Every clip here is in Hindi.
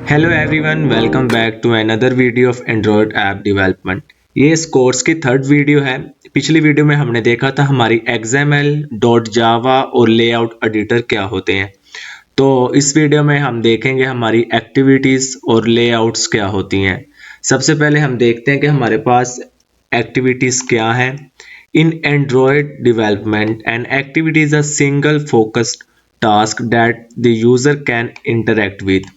Hello everyone, welcome back to another video of Android app development. ये इस कोर्स की थर्ड वीडियो है। पिछली वीडियो में हमने देखा था हमारी XML, .java और लेआउट एडिटर क्या होते हैं। तो इस वीडियो में हम देखेंगे हमारी एक्टिविटीज़ और लेआउट्स क्या होती हैं। सबसे पहले हम देखते हैं कि हमारे पास एक्टिविटीज़ क्या हैं। In Android development and activity is a single focused task that the user can interact with.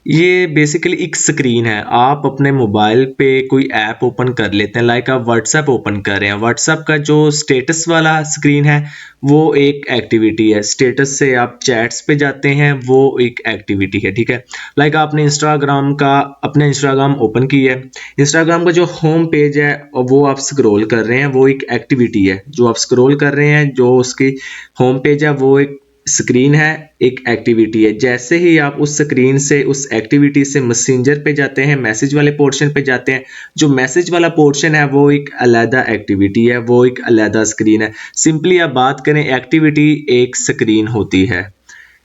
ये बेसिकली एक स्क्रीन है। आप अपने मोबाइल पे कोई ऐप ओपन कर लेते हैं, लाइक आप व्हाट्सएप ओपन कर रहे हैं। व्हाट्सएप का जो स्टेटस वाला स्क्रीन है वो एक एक्टिविटी है। स्टेटस से आप चैट्स पे जाते हैं, वो एक एक्टिविटी है, ठीक है। लाइक आपने अपने इंस्टाग्राम ओपन किया है। इंस्टाग्राम का जो होम पेज है और वो आप स्क्रॉल कर रहे हैं, वो एक एक्टिविटी है। जो आप स्क्रॉल कर रहे हैं, जो उसकी होम पेज है, वो एक स्क्रीन है, एक एक्टिविटी है। जैसे ही आप उस स्क्रीन से उस एक्टिविटी से मैसेंजर पे जाते हैं, मैसेज वाले पोर्शन पे जाते हैं, जो मैसेज वाला पोर्शन है वो एक अलग एक्टिविटी है, वो एक अलग स्क्रीन है। सिंपली आप बात करें, एक्टिविटी एक स्क्रीन होती है।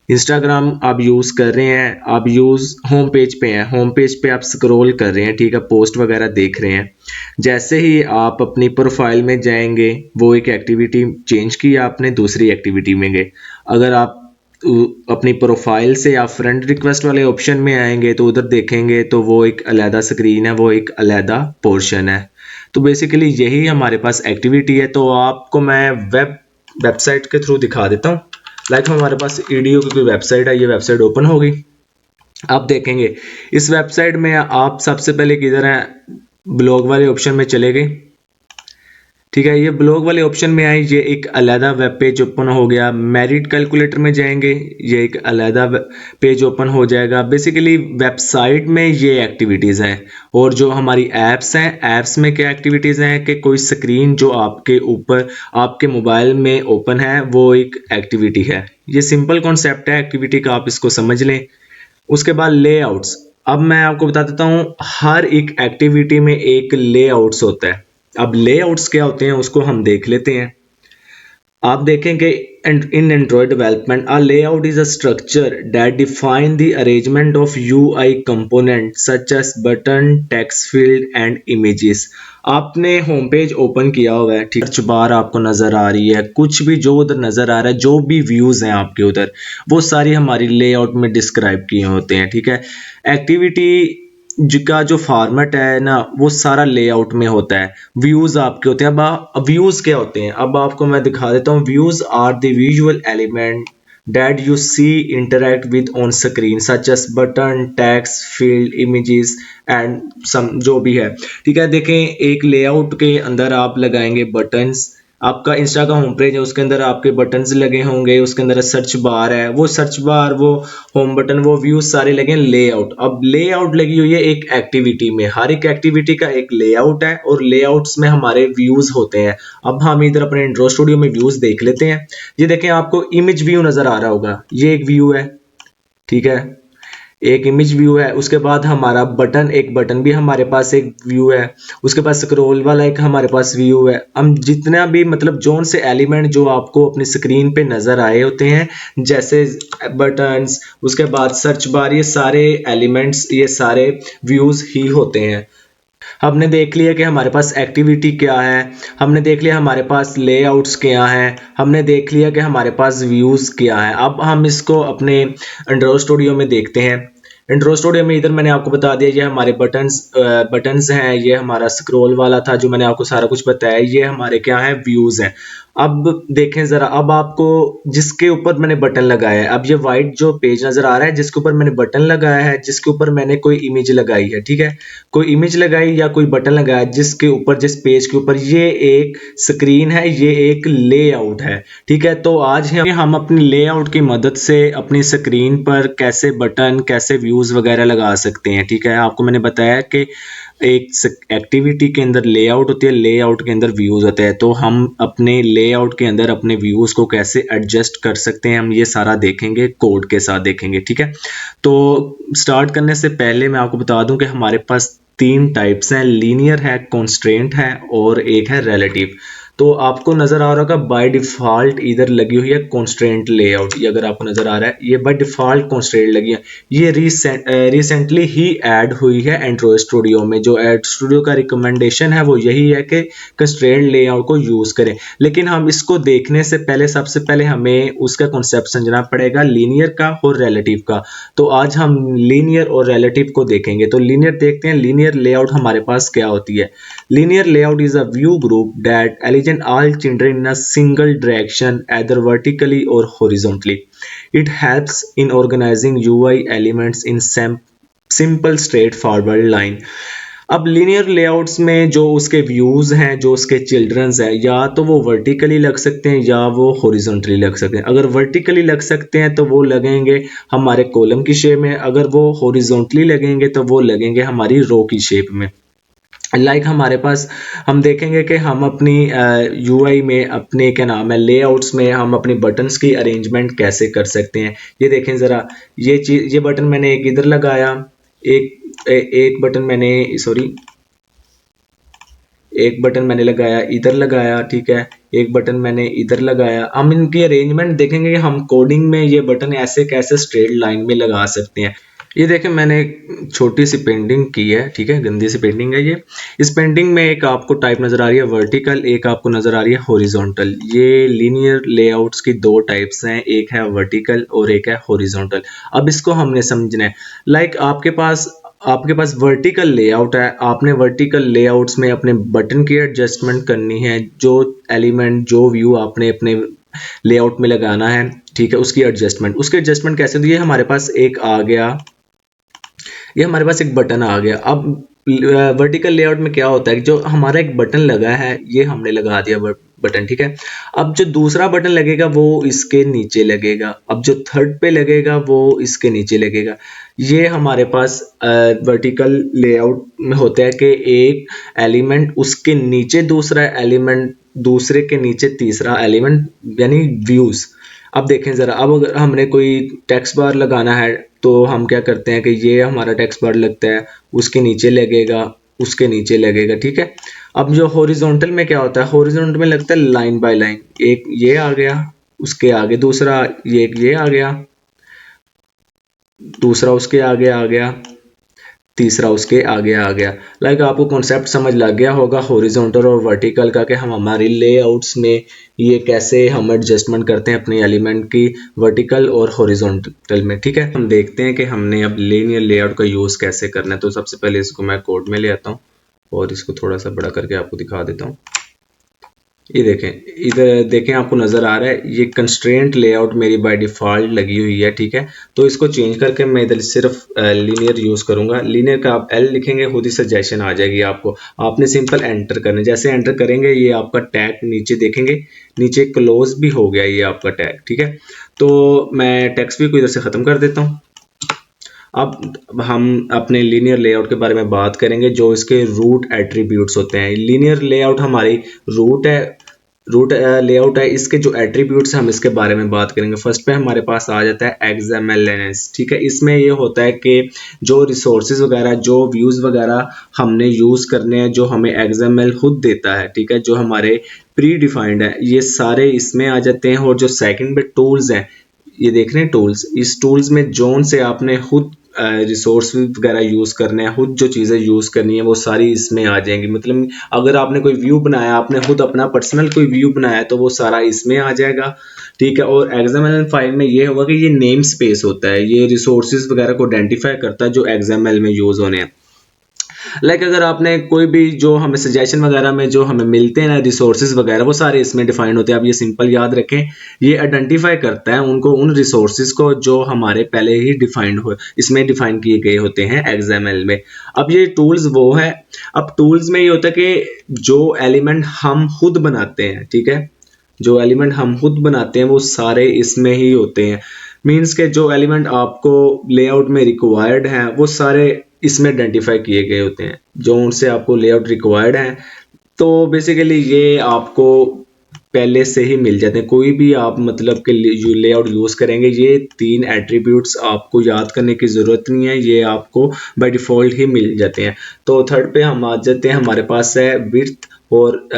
इंस्टाग्राम आप यूज़ कर रहे हैं, आप होम पेज पे हैं, होम पेज पे आप स्क्रॉल कर रहे हैं, ठीक है, पोस्ट वगैरह देख रहे हैं। जैसे ही आप अपनी प्रोफाइल में जाएंगे, वो एक एक्टिविटी चेंज की, आपने दूसरी एक्टिविटी में गए। अगर आप अपनी प्रोफाइल से आप फ्रेंड रिक्वेस्ट वाले ऑप्शन में आएंगे तो उधर देखेंगे तो वो एक अलहदा स्क्रीन है, वो एक अलहदा पोर्शन है। तो बेसिकली यही हमारे पास एक्टिविटी है। तो आपको मैं वेबसाइट के थ्रू दिखा देता हूँ। लाइक हमारे पास ईडीओ की कोई वेबसाइट है, ये वेबसाइट ओपन होगी। आप देखेंगे इस वेबसाइट में आप सबसे पहले किधर है, ब्लॉग वाले ऑप्शन में चले गए, ठीक है। ये ब्लॉग वाले ऑप्शन में आए, ये एक अलहदा वेब पेज ओपन हो गया। मेरिट कैलकुलेटर में जाएंगे, ये एक अलहदा पेज ओपन हो जाएगा। बेसिकली वेबसाइट में ये एक्टिविटीज़ हैं। और जो हमारी ऐप्स हैं, ऐप्स में क्या एक्टिविटीज़ हैं कि कोई स्क्रीन जो आपके ऊपर आपके मोबाइल में ओपन है, वो एक एक्टिविटी है। ये सिंपल कॉन्सेप्ट है एक्टिविटी का, आप इसको समझ लें। उसके बाद लेआउट्स। अब मैं आपको बता देता हूँ, हर एक एक्टिविटी में एक लेआउट्स होता है। अब लेआउट्स क्या होते हैं उसको हम देख लेते हैं। आप देखेंगे in Android development a layout is a structure that define the arrangement of UI component such as button, text field and images. आपने होम पेज ओपन किया हुआ है, ठीक, सर्च बार आपको नजर आ रही है, कुछ भी जो उधर नजर आ रहा है, जो भी व्यूज हैं आपके उधर, वो सारी हमारी लेआउट में डिस्क्राइब किए होते हैं, ठीक है। एक्टिविटी का जो फॉर्मेट है ना, वो सारा लेआउट में होता है। व्यूज आपके होते हैं। अब व्यूज क्या होते हैं, अब आपको मैं दिखा देता हूँ। Views are the visual element that you see interact with on screen such as button, text field, images and some जो भी है, ठीक है। देखें, एक लेआउट के अंदर आप लगाएंगे बटन्स। आपका इंस्टा का होम पेज है, उसके अंदर आपके बटन्स लगे होंगे, उसके अंदर सर्च बार है, वो सर्च बार, वो होम बटन, वो व्यूज सारे लगे हैं। लेआउट, अब लेआउट लगी हुई है एक एक्टिविटी में। हर एक एक्टिविटी का एक लेआउट है और लेआउट्स में हमारे व्यूज होते हैं। अब हम इधर अपने एंड्रॉइड स्टूडियो में व्यूज देख लेते हैं। ये देखें, आपको इमेज व्यू नजर आ रहा होगा, ये एक व्यू है, ठीक है, एक इमेज व्यू है। उसके बाद हमारा बटन, एक बटन भी हमारे पास एक व्यू है। उसके बाद स्क्रॉल वाला एक हमारे पास व्यू है। हम जितना भी मतलब जोन से एलिमेंट जो आपको अपनी स्क्रीन पे नजर आए होते हैं, जैसे बटन्स, उसके बाद सर्च बार, ये सारे एलिमेंट्स, ये सारे व्यूज ही होते हैं। हमने देख लिया कि हमारे पास एक्टिविटी क्या है, हमने देख लिया हमारे पास लेआउट्स क्या हैं, हमने देख लिया कि हमारे पास व्यूज़ क्या है। अब हम इसको अपने एंड्रॉइड स्टूडियो में देखते हैं। एंड्रॉइड स्टूडियो में इधर मैंने आपको बता दिया, ये हमारे बटन्स हैं, ये हमारा स्क्रॉल वाला था जो मैंने आपको सारा कुछ बताया, ये हमारे क्या है, व्यूज़ हैं। अब देखें ज़रा, अब आपको जिसके ऊपर मैंने बटन लगाया है, अब ये वाइट जो पेज नज़र आ रहा है जिसके ऊपर मैंने बटन लगाया है, जिसके ऊपर मैंने कोई इमेज लगाई है, ठीक है, कोई इमेज लगाई या कोई बटन लगाया जिसके ऊपर, जिस पेज के ऊपर, ये एक स्क्रीन है, ये एक लेआउट है, ठीक है। तो आज हम अपनी लेआउट की मदद से अपनी स्क्रीन पर कैसे बटन, कैसे व्यूज वगैरह लगा सकते हैं, ठीक है। आपको मैंने बताया कि एक एक्टिविटी के अंदर लेआउट होती है, लेआउट के अंदर व्यूज होते हैं। तो हम अपने लेआउट के अंदर अपने व्यूज को कैसे एडजस्ट कर सकते हैं, हम ये सारा देखेंगे, कोड के साथ देखेंगे, ठीक है। तो स्टार्ट करने से पहले मैं आपको बता दूं कि हमारे पास तीन टाइप्स हैं, लीनियर है, कॉन्स्ट्रेंट है और एक है रिलेटिव। तो आपको नज़र आ रहा होगा बाय डिफ़ॉल्ट इधर लगी हुई है कॉन्स्ट्रेंट लेआउट। ये अगर आपको नज़र आ रहा है ये बाय डिफ़ॉल्ट कॉन्स्ट्रेंट लगी है। ये रिसेंटली ही ऐड हुई है एंड्रॉयड स्टूडियो में। जो एड स्टूडियो का रिकमेंडेशन है वो यही है कि कंस्ट्रेंट लेआउट को यूज़ करें। लेकिन हम इसको देखने से पहले सबसे पहले हमें उसका कॉन्सेप्ट समझना पड़ेगा लीनियर का और रिलेटिव का। तो आज हम लीनियर और रिलेटिव को देखेंगे। तो लीनियर देखते हैं, लीनियर लेआउट हमारे पास क्या होती है। Linear layout is a view group that aligns all children in a single direction, either vertically or horizontally. It helps in organizing UI elements in simple straightforward line. अब लीनियर लेआउट्स में जो उसके व्यूज़ हैं, जो उसके चिल्ड्रंस हैं, या तो वो वर्टिकली लग सकते हैं या वो हॉरिजॉन्टली लग सकते हैं। अगर वर्टिकली लग सकते हैं तो वो लगेंगे हमारे कॉलम की शेप में, अगर वो हॉरिजॉन्टली लगेंगे तो वो लगेंगे हमारी रो की शेप में। हमारे पास हम देखेंगे कि हम अपनी यूआई में अपने क्या नाम है लेआउट्स में हम अपनी बटन्स की अरेंजमेंट कैसे कर सकते हैं। ये देखें ज़रा, ये बटन मैंने एक इधर लगाया, एक बटन मैंने एक बटन मैंने लगाया इधर लगाया, ठीक है, एक बटन मैंने इधर लगाया। हम इनकी अरेंजमेंट देखेंगे कि हम कोडिंग में ये बटन ऐसे कैसे स्ट्रेट लाइन में लगा सकते हैं। ये देखें मैंने एक छोटी सी पेंटिंग की है, ठीक है, गंदी सी पेंटिंग है ये। इस पेंटिंग में एक आपको टाइप नज़र आ रही है वर्टिकल, एक आपको नज़र आ रही है हॉरिजॉन्टल। ये लीनियर लेआउट्स की दो टाइप्स हैं, एक है वर्टिकल और एक है हॉरिजॉन्टल। अब इसको हमने समझना है। आपके पास वर्टिकल लेआउट है, आपने वर्टिकल लेआउट्स में अपने बटन की एडजस्टमेंट करनी है, जो एलिमेंट जो व्यू आपने अपने लेआउट में लगाना है, ठीक है, उसकी एडजस्टमेंट कैसे होती है। हमारे पास एक आ गया, ये हमारे पास एक बटन आ गया। अब वर्टिकल लेआउट में क्या होता है, जो हमारा एक बटन लगा है ये हमने लगा दिया बटन, ठीक है। अब जो दूसरा बटन लगेगा वो इसके नीचे लगेगा, अब जो थर्ड पे लगेगा वो इसके नीचे लगेगा। ये हमारे पास वर्टिकल लेआउट में होता है कि एक एलिमेंट उसके नीचे दूसरा एलिमेंट, दूसरे के नीचे तीसरा एलिमेंट, यानी व्यूज। अब देखें ज़रा, अब अगर हमने कोई टेक्स्ट बार लगाना है तो हम क्या करते हैं कि ये हमारा टेक्स्ट बार लगता है, उसके नीचे लगेगा, उसके नीचे लगेगा, ठीक है। अब जो हॉरिजॉन्टल में क्या होता है, हॉरिजॉन्टल में लगता है लाइन बाय लाइन, एक ये आ गया, उसके आगे दूसरा, ये आ गया, दूसरा उसके आगे आ गया, तीसरा उसके आगे आ गया। आपको कॉन्सेप्ट समझ लग गया होगा हॉरिजॉन्टल और वर्टिकल का, कि हम हमारी लेआउट्स में ये कैसे हम एडजस्टमेंट करते हैं अपने एलिमेंट की वर्टिकल और हॉरिजॉन्टल में, ठीक है। हम देखते हैं कि हमने अब लीनियर लेआउट का यूज़ कैसे करना है। तो सबसे पहले इसको मैं कोड में ले आता हूँ और इसको थोड़ा सा बड़ा करके आपको दिखा देता हूँ। ये देखें, इधर देखें, आपको नज़र आ रहा है ये कंस्ट्रेंट लेआउट मेरी बाय डिफ़ॉल्ट लगी हुई है, ठीक है। तो इसको चेंज करके मैं इधर सिर्फ लीनियर यूज़ करूँगा। लीनियर का आप एल लिखेंगे, खुद ही सजेशन आ जाएगी आपको। आपने सिंपल एंटर करना, जैसे एंटर करेंगे ये आपका टैग नीचे देखेंगे, नीचे क्लोज भी हो गया ये आपका टैग, ठीक है। तो मैं टेक्स्ट भी को इधर से ख़त्म कर देता हूँ। अब हम अपने लीनियर लेआउट के बारे में बात करेंगे, जो इसके रूट एट्रीब्यूट्स होते हैं। लीनियर लेआउट हमारी रूट लेआउट है, इसके जो एट्रीब्यूट्स हम इसके बारे में बात करेंगे। फर्स्ट पे हमारे पास आ जाता है XMLNS, ठीक है। इसमें ये होता है कि जो रिसोर्सेज वगैरह, जो व्यूज़ वगैरह हमने यूज़ करने हैं, जो हमें XML खुद देता है, ठीक है, जो हमारे प्री डिफाइंड है, ये सारे इसमें आ जाते हैं। और जो सेकंड पे टूल्स हैं, ये देख रहे हैं टूल्स, इस टूल्स में जोन से आपने खुद रिसोर्स वगैरह यूज़ करने हैं, खुद जो चीज़ें यूज़ करनी है वो सारी इसमें आ जाएंगी। मतलब अगर आपने कोई व्यू बनाया, आपने खुद अपना पर्सनल कोई व्यू बनाया, तो वो सारा इसमें आ जाएगा, ठीक है। और XML फाइल में ये होगा कि ये नेम स्पेस होता है, ये रिसोर्सेज वगैरह को आइडेंटिफाई करता है जो XML में यूज़ होने हैं। अगर आपने कोई भी जो हमें सजेशन वगैरह में जो हमें मिलते हैं ना रिसोर्सेज वगैरह, वो सारे इसमें डिफाइंड होते हैं। आप ये सिंपल याद रखें, ये आइडेंटिफाई करता है उनको, उन रिसोर्सेज को जो हमारे पहले ही डिफाइंड हो, इसमें डिफाइन किए गए होते हैं XML में। अब ये टूल्स वो है, अब टूल्स में ये होता है कि जो एलिमेंट हम खुद बनाते हैं, ठीक है, जो एलिमेंट हम खुद बनाते हैं वो सारे इसमें ही होते हैं। मीन्स के जो एलिमेंट आपको लेआउट में रिक्वायर्ड हैं वो सारे इसमें आइडेंटिफाई किए गए होते हैं, जो उनसे आपको लेआउट रिक्वायर्ड है। तो बेसिकली ये आपको पहले से ही मिल जाते हैं। कोई भी आप मतलब के लेआउट यूज़ करेंगे, ये 3 एट्रीब्यूट्स आपको याद करने की ज़रूरत नहीं है, ये आपको बाय डिफ़ॉल्ट ही मिल जाते हैं। तो थर्ड पे हम आ जाते हैं, हमारे पास है विड्थ और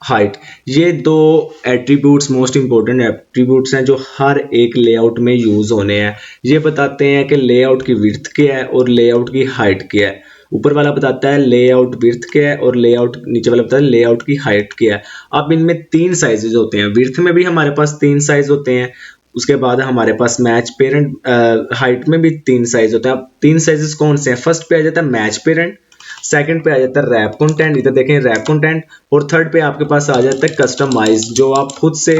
हाइट, ये दो एट्रीब्यूट्स मोस्ट इंपॉर्टेंट एट्रीब्यूट्स हैं जो हर एक लेआउट में यूज होने हैं। ये बताते हैं कि लेआउट की विड्थ क्या है और लेआउट की हाइट क्या है। ऊपर वाला बताता है लेआउट विड्थ क्या है और लेआउट, नीचे वाला बताता है लेआउट की हाइट क्या है। अब इनमें तीन साइजेज होते हैं, विड्थ में भी हमारे पास तीन साइज होते हैं, उसके बाद हमारे पास मैच पेरेंट हाइट में भी तीन साइज होते हैं। अब तीन साइजेस कौन से हैं? फर्स्ट पे आ जाता है मैच पेरेंट, सेकंड पे आ जाता है रैप कंटेंट, इधर देखें रैप कंटेंट, और थर्ड पे आपके पास आ जाता है कस्टमाइज, जो आप खुद से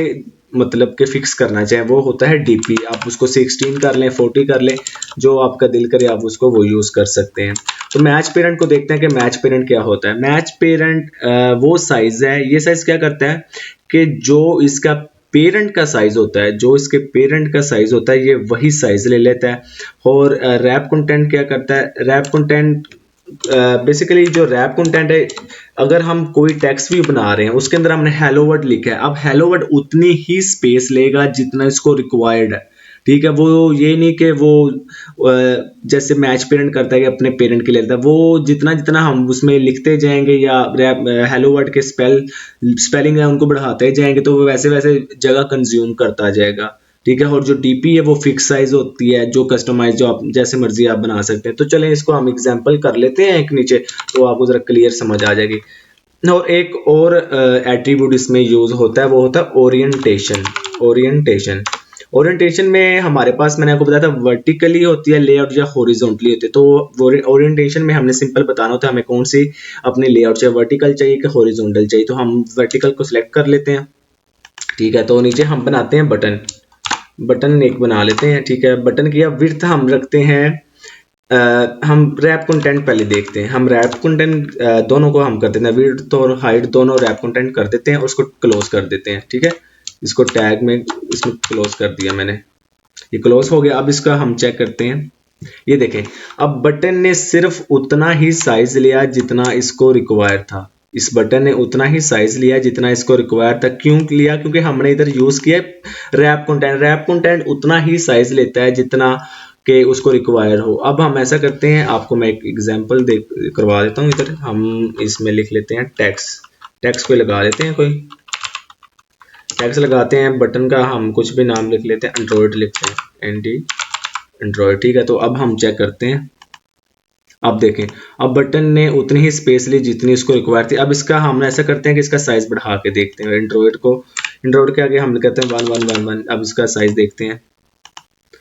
मतलब के फिक्स करना चाहें, वो होता है डीपी। आप उसको 16 कर लें, 40 कर लें, जो आपका दिल करे आप उसको वो यूज कर सकते हैं। तो मैच पेरेंट को देखते हैं कि मैच पेरेंट क्या होता है। मैच पेरेंट वो साइज है, ये साइज क्या करता है कि जो इसका पेरेंट का साइज होता है, जो इसके पेरेंट का साइज होता है, ये वही साइज ले लेता है। और रैप कंटेंट क्या करता है? रैप कंटेंट बेसिकली जो रैप कंटेंट है, अगर हम कोई टेक्स्ट भी बना रहे हैं उसके अंदर हमने हेलो वर्ड लिखा है, अब हेलो वर्ड उतनी ही स्पेस लेगा जितना इसको रिक्वायर्ड है। ठीक है, वो ये नहीं कि वो जैसे मैच पेरेंट करता है कि अपने पेरेंट के लिए लेता है, वो जितना जितना हम उसमें लिखते जाएंगे या हेलो वर्ड के स्पेलिंग है उनको बढ़ाते जाएंगे, तो वो वैसे वैसे जगह कंज्यूम करता जाएगा। ठीक है, और जो डीपी है वो फिक्स साइज होती है, जो कस्टमाइज जो आप जैसे मर्जी आप बना सकते हैं। तो चलें इसको हम एग्जांपल कर लेते हैं एक नीचे, तो आपको जरा क्लियर समझ आ जाएगी। और एक और एट्रीब्यूट इसमें यूज होता है, वो होता है ओरिएंटेशन। ओरिएंटेशन ओरिएंटेशन में हमारे पास, मैंने आपको बताया था, वर्टिकली होती है लेआउट या हॉरिजॉन्टली होती है। तो ओरिएंटेशन में हमने सिंपल बताना होता है हमें कौन सी अपनी लेआउट चाहिए, वर्टिकल चाहिए कि हॉरिजॉन्टल चाहिए। तो हम वर्टिकल को सिलेक्ट कर लेते हैं। ठीक है, तो नीचे हम बनाते हैं बटन, बटन एक बना लेते हैं। ठीक है, बटन की अब विड्थ हम रखते हैं, हम रैप कंटेंट पहले देखते हैं। हम रैप कंटेंट दोनों को हम कर देते हैं, विड्थ और हाइट दोनों रैप कंटेंट कर देते हैं और उसको क्लोज कर देते हैं। ठीक है, इसको टैग में इसमें क्लोज कर दिया मैंने, ये क्लोज हो गया। अब इसका हम चेक करते हैं, ये देखें, अब बटन ने सिर्फ उतना ही साइज लिया जितना इसको रिक्वायर था। इस बटन ने उतना ही साइज लिया जितना इसको रिक्वायर था। क्यों लिया? क्योंकि हमने इधर यूज किया रैप कंटेंट। रैप कंटेंट उतना ही साइज लेता है जितना के उसको रिक्वायर हो। अब हम ऐसा करते हैं, आपको मैं एक एग्जांपल दे करवा देता हूँ। इधर हम इसमें लिख लेते हैं टेक्स्ट, टेक्स्ट को लगा लेते हैं, कोई टेक्स्ट लगाते हैं। बटन का हम कुछ भी नाम लिख लेते हैं, एंड्रॉयड लिखते हैं, एंड्रॉयड। ठीक है, तो अब हम चेक करते हैं। अब देखें, अब बटन ने उतनी ही स्पेस ली जितनी इसको रिक्वायर थी। अब इसका हम ऐसा करते हैं कि इसका साइज बढ़ा के देखते हैं। एंड्रॉयड को, एंड्रॉयड के आगे हम कहते हैं 1111। अब इसका साइज देखते हैं।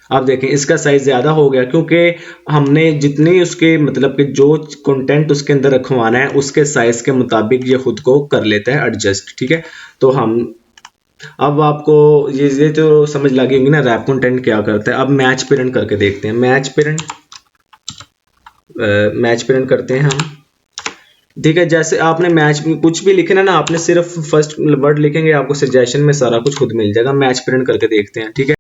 अब देखें, इसका साइज ज्यादा हो गया क्योंकि हमने जितनी उसके मतलब कि जो कंटेंट उसके अंदर रखवाना है उसके साइज के मुताबिक ये खुद को कर लेता है एडजस्ट। ठीक है, तो हम अब आपको ये तो समझ लगी होंगी ना रैप कंटेंट क्या करता है। अब मैच पेरेंट करके देखते हैं। मैच पेरेंट करते हैं हम। ठीक है, जैसे आपने मैच में कुछ भी लिखे ना, आपने सिर्फ फर्स्ट वर्ड लिखेंगे, आपको सजेशन में सारा कुछ खुद मिल जाएगा। मैच पेरेंट करके देखते हैं। ठीक है,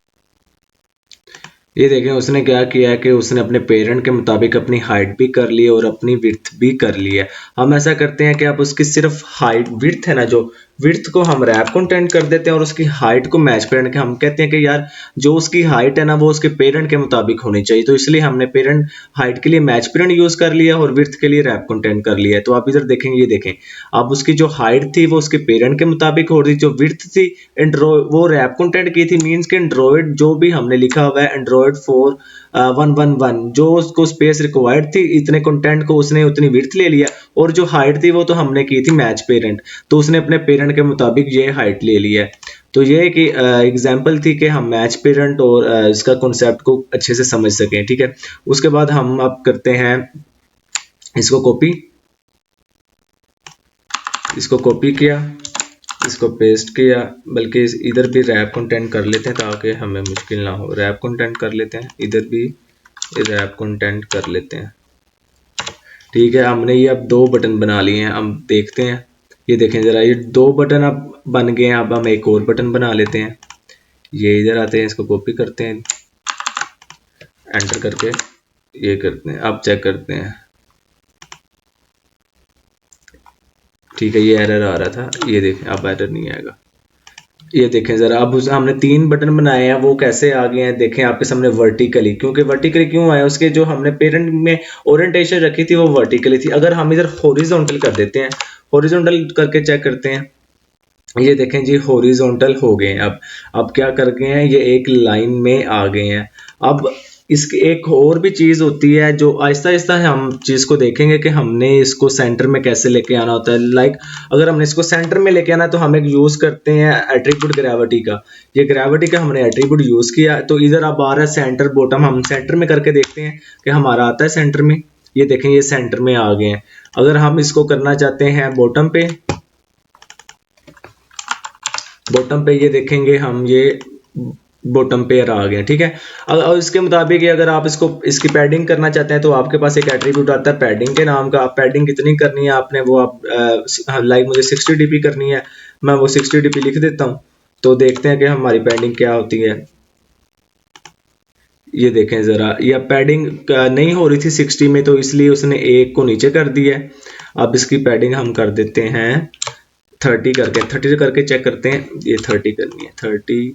ये देखें उसने क्या किया है कि उसने अपने पेरेंट के मुताबिक अपनी हाइट भी कर ली और अपनी विड्थ भी कर ली है। हम ऐसा करते हैं कि आप उसकी सिर्फ हाइट, विड्थ है ना, जो विड्थ को हम रैप कंटेंट कर देते हैं और उसकी हाइट को मैच पेरेंट के, हम कहते हैं कि यार जो उसकी हाइट है ना वो उसके पेरेंट के मुताबिक होनी चाहिए। तो इसलिए हमने पेरेंट हाइट के लिए मैच पेरेंट यूज कर लिया और विड्थ के लिए रैप कंटेंट कर लिया है। तो आप इधर देखेंगे, ये देखें, अब उसकी जो हाइट थी वो उसके पेरेंट के मुताबिक हो रही, जो विड्थ थी वो रैप कंटेंट की थी। मीन्स के एंड्रॉयड जो भी हमने लिखा हुआ है एंड्रॉयड 4.1.1, जो उसको स्पेस रिक्वायर्ड थी इतने कंटेंट को उसने उतनी विड्थ ले लिया, और जो हाइट थी वो तो हमने की थी मैच पेरेंट, तो उसने अपने पेरेंट के मुताबिक ये हाइट ले लिया है। तो ये कि एग्जांपल थी कि हम मैच पेरेंट और इसका कॉन्सेप्ट को अच्छे से समझ सकें। ठीक है, उसके बाद हम अब करते हैं इसको कॉपी, इसको कॉपी किया, इसको पेस्ट किया, बल्कि इधर भी रैप कंटेंट कर लेते हैं ताकि हमें मुश्किल ना हो। रैप कंटेंट कर लेते हैं, इधर भी रैप कंटेंट कर लेते हैं। ठीक है, हमने ये अब दो बटन बना लिए हैं। अब देखते हैं, ये देखें जरा, ये दो बटन अब बन गए हैं। अब हम एक और बटन बना लेते हैं। ये इधर आते हैं, इसको कॉपी करते हैं, एंटर करके ये करते हैं। अब चेक करते हैं। ठीक है, ये एरर आ रहा था, ये देखें अब एरर नहीं आएगा। ये देखें ज़रा, अब हमने 3 बटन बनाए हैं, वो कैसे आ गए हैं देखें आपके सामने वर्टिकली। क्योंकि वर्टिकली क्यों आया, उसके जो हमने पेरेंट में ओरिएंटेशन रखी थी वो वर्टिकली थी। अगर हम इधर हॉरिजॉन्टल कर देते हैं, हॉरिजॉन्टल करके चेक करते हैं, ये देखें जी हॉरिजॉन्टल हो गए हैं। अब क्या कर गए हैं, ये एक लाइन में आ गए हैं। अब इसकी एक और भी चीज़ होती है जो आहिस्ता आहिस्ता हम चीज़ को देखेंगे कि हमने इसको सेंटर में कैसे लेके आना होता है। लाइक अगर हमने इसको सेंटर में लेके आना है तो हम एक यूज़ करते हैं एट्रीब्यूट ग्रेविटी का। ये ग्रेविटी का हमने एट्रीब्यूट यूज़ किया, तो इधर अब आ रहा है सेंटर बॉटम। हम सेंटर में करके देखते हैं कि हमारा आता है सेंटर में। ये देखें ये सेंटर में आ गए हैं। अगर हम इसको करना चाहते हैं बॉटम पे, बॉटम पे ये देखेंगे हम, ये बॉटम पेयर आ गए, ठीक है। और इसके मुताबिक अगर आप इसको इसकी पैडिंग करना चाहते हैं तो आपके पास एक एट्रीब्यूट आता है पैडिंग के नाम का। आप पैडिंग कितनी करनी है आपने, वो आप लाइक मुझे 60 dp करनी है, मैं वो 60 dp लिख देता हूँ। तो देखते हैं कि हमारी पैडिंग क्या होती है। ये देखें ज़रा, यह पैडिंग नहीं हो रही थी 60 में, तो इसलिए उसने एक को नीचे कर दिया है। अब इसकी पैडिंग हम कर देते हैं 30 करके, 30 करके चेक करते हैं। ये 30 करनी है, 30।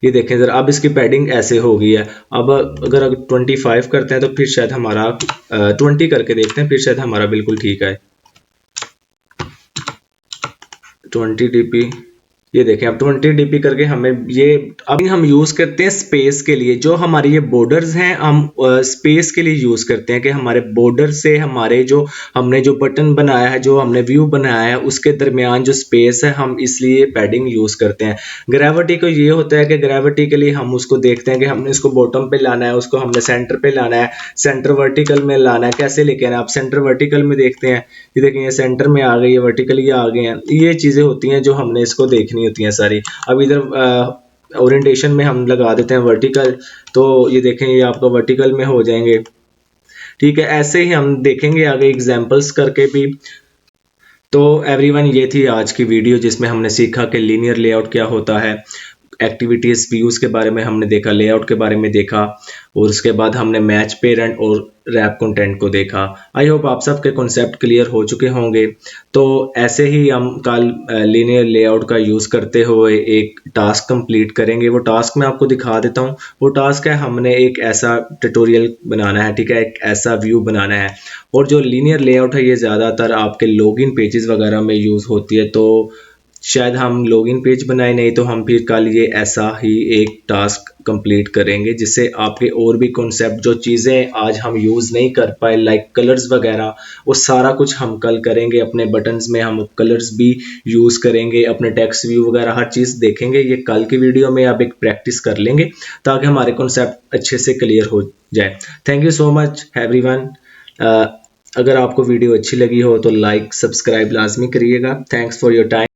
ये देखें जरा, अब इसकी पैडिंग ऐसे हो गई है। अब अगर 25 करते हैं तो फिर शायद हमारा 20 करके देखते हैं, फिर शायद हमारा बिल्कुल ठीक है। 20 dp, ये देखें अब 20 dp करके हमें ये अब हम यूज करते हैं स्पेस के लिए। जो हमारी ये बॉर्डर्स हैं हम स्पेस के लिए यूज करते हैं कि हमारे बॉर्डर से हमारे जो हमने जो बटन बनाया है, जो हमने व्यू बनाया है, उसके दरमियान जो स्पेस है, हम इसलिए पैडिंग यूज करते हैं। ग्रेविटी को ये होता है कि ग्रेविटी के लिए हम उसको देखते हैं कि हमने इसको बॉटम पे लाना है, उसको हमने सेंटर पे लाना है, सेंटर वर्टिकल में लाना है, कैसे लेके आना है। आप सेंटर वर्टिकल में देखते हैं, ये देखें ये सेंटर में आ गई है, वर्टिकली आ गए हैं। ये चीज़ें होती हैं जो हमने इसको देखनी होती हैं सारी। अब इधर ओरिएंटेशन में हम लगा देते हैं वर्टिकल, तो ये देखें ये आपका वर्टिकल में हो जाएंगे, ठीक है। ऐसे ही हम देखेंगे आगे एग्जांपल्स करके भी। तो एवरीवन, ये थी आज की वीडियो जिसमें हमने सीखा कि लीनियर लेआउट क्या होता है, एक्टिविटीज़ व्यूज़ के बारे में हमने देखा, लेआउट के बारे में देखा, और उसके बाद हमने मैच पेरेंट और रैप कंटेंट को देखा। आई होप आप सबके कॉन्सेप्ट क्लियर हो चुके होंगे। तो ऐसे ही हम कल लीनियर लेआउट का यूज़ करते हुए एक टास्क कंप्लीट करेंगे। वो टास्क मैं आपको दिखा देता हूँ। वो टास्क है, हमने एक ऐसा ट्यूटोरियल बनाना है, ठीक है, एक ऐसा व्यू बनाना है। और जो लीनियर लेआउट है ये ज़्यादातर आपके लॉगिन पेजेस वगैरह में यूज़ होती है, तो शायद हम लॉगिन पेज बनाए, नहीं तो हम फिर कल ये ऐसा ही एक टास्क कंप्लीट करेंगे जिससे आपके और भी कॉन्सेप्ट, जो चीज़ें आज हम यूज़ नहीं कर पाए लाइक कलर्स वगैरह, वो सारा कुछ हम कल करेंगे। अपने बटन्स में हम कलर्स भी यूज़ करेंगे, अपने टेक्स्ट व्यू वगैरह हर चीज़ देखेंगे। ये कल की वीडियो में आप एक प्रैक्टिस कर लेंगे ताकि हमारे कॉन्सेप्ट अच्छे से क्लियर हो जाए। Thank you so much everyone. अगर आपको वीडियो अच्छी लगी हो तो लाइक सब्सक्राइब लाजमी करिएगा। Thanks for your time.